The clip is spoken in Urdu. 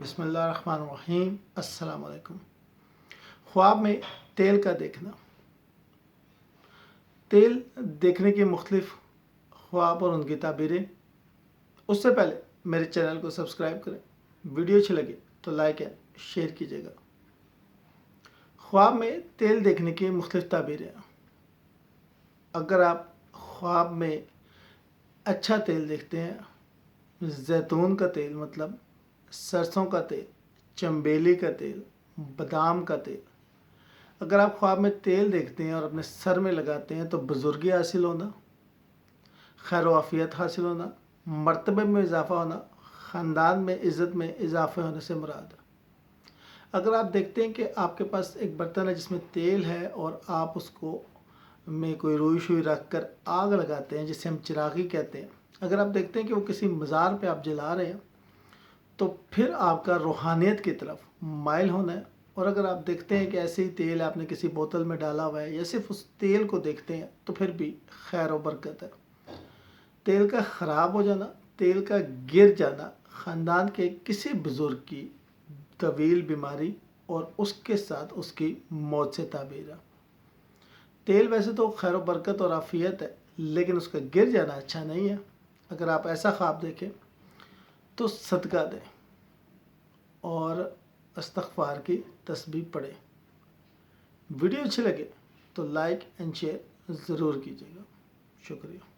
بسم اللہ الرحمن الرحیم۔ السلام علیکم۔ خواب میں تیل کا دیکھنا۔ تیل دیکھنے کے مختلف خواب اور ان کی تعبیریں۔ اس سے پہلے میرے چینل کو سبسکرائب کریں، ویڈیو اچھی لگے تو لائک اینڈ شیئر کیجیے گا۔ خواب میں تیل دیکھنے کی مختلف تعبیریں۔ اگر آپ خواب میں اچھا تیل دیکھتے ہیں، زیتون کا تیل مطلب سرسوں کا تیل، چنبیلی کا تیل، بادام کا تیل، اگر آپ خواب میں تیل دیکھتے ہیں اور اپنے سر میں لگاتے ہیں تو بزرگی حاصل ہونا، خیر و عافیت حاصل ہونا، مرتبے میں اضافہ ہونا، خاندان میں عزت میں اضافہ ہونے سے مراد ہے۔ اگر آپ دیکھتے ہیں کہ آپ کے پاس ایک برتن ہے جس میں تیل ہے اور آپ اس کو میں کوئی روئی شوئی رکھ کر آگ لگاتے ہیں جسے ہم چراغی کہتے ہیں، اگر آپ دیکھتے ہیں کہ وہ کسی مزار پہ آپ جلا رہے ہیں تو پھر آپ کا روحانیت کی طرف مائل ہونا ہے۔ اور اگر آپ دیکھتے ہیں کہ ایسے ہی تیل آپ نے کسی بوتل میں ڈالا ہوا ہے یا صرف اس تیل کو دیکھتے ہیں تو پھر بھی خیر و برکت ہے۔ تیل کا خراب ہو جانا، تیل کا گر جانا خاندان کے کسی بزرگ کی طویل بیماری اور اس کے ساتھ اس کی موت سے تعبیر ہے۔ تیل ویسے تو خیر و برکت اور عافیت ہے، لیکن اس کا گر جانا اچھا نہیں ہے۔ اگر آپ ایسا خواب دیکھیں تو صدقہ دیں اور استغفار کی تسبیح پڑھیں۔ ویڈیو اچھی لگے تو لائک اینڈ شیئر ضرور کیجیے گا۔ شکریہ۔